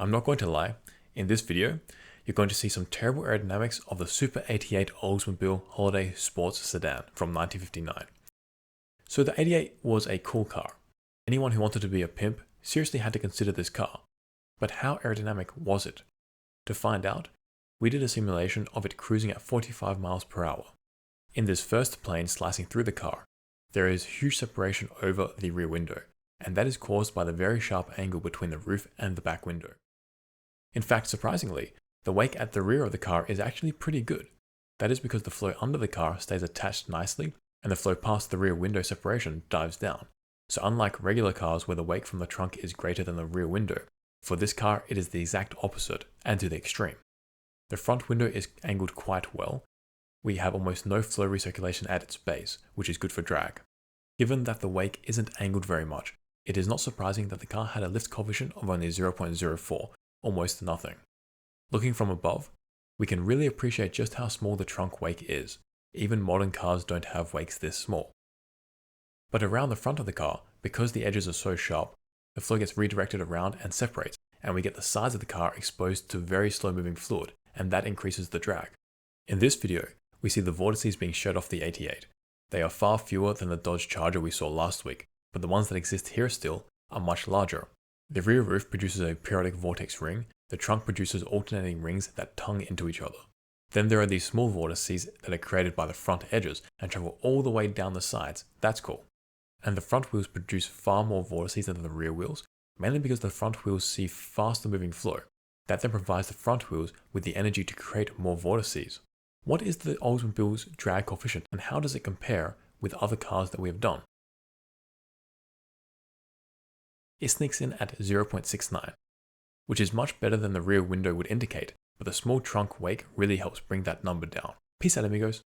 I'm not going to lie, in this video, you're going to see some terrible aerodynamics of the Super 88 Oldsmobile Holiday Sports Sedan from 1959. So the 88 was a cool car. Anyone who wanted to be a pimp seriously had to consider this car. But how aerodynamic was it? To find out, we did a simulation of it cruising at 45 miles per hour. In this first plane slicing through the car, there is huge separation over the rear window, and that is caused by the very sharp angle between the roof and the back window. In fact, surprisingly, the wake at the rear of the car is actually pretty good. That is because the flow under the car stays attached nicely, and the flow past the rear window separation dives down. So unlike regular cars where the wake from the trunk is greater than the rear window, for this car it is the exact opposite, and to the extreme. The front window is angled quite well. We have almost no flow recirculation at its base, which is good for drag. Given that the wake isn't angled very much, it is not surprising that the car had a lift coefficient of only 0.04, almost nothing. Looking from above, we can really appreciate just how small the trunk wake is. Even modern cars don't have wakes this small. But around the front of the car, because the edges are so sharp, the flow gets redirected around and separates, and we get the sides of the car exposed to very slow moving fluid, and that increases the drag. In this video, we see the vortices being shed off the 88. They are far fewer than the Dodge Charger we saw last week, but the ones that exist here still are much larger. The rear roof produces a periodic vortex ring, the trunk produces alternating rings that tongue into each other. Then there are these small vortices that are created by the front edges and travel all the way down the sides. That's cool. And the front wheels produce far more vortices than the rear wheels, mainly because the front wheels see faster moving flow. That then provides the front wheels with the energy to create more vortices. What is the Oldsmobile's drag coefficient and how does it compare with other cars that we have done? It sneaks in at 0.69, which is much better than the rear window would indicate, but the small trunk wake really helps bring that number down. Peace out, amigos.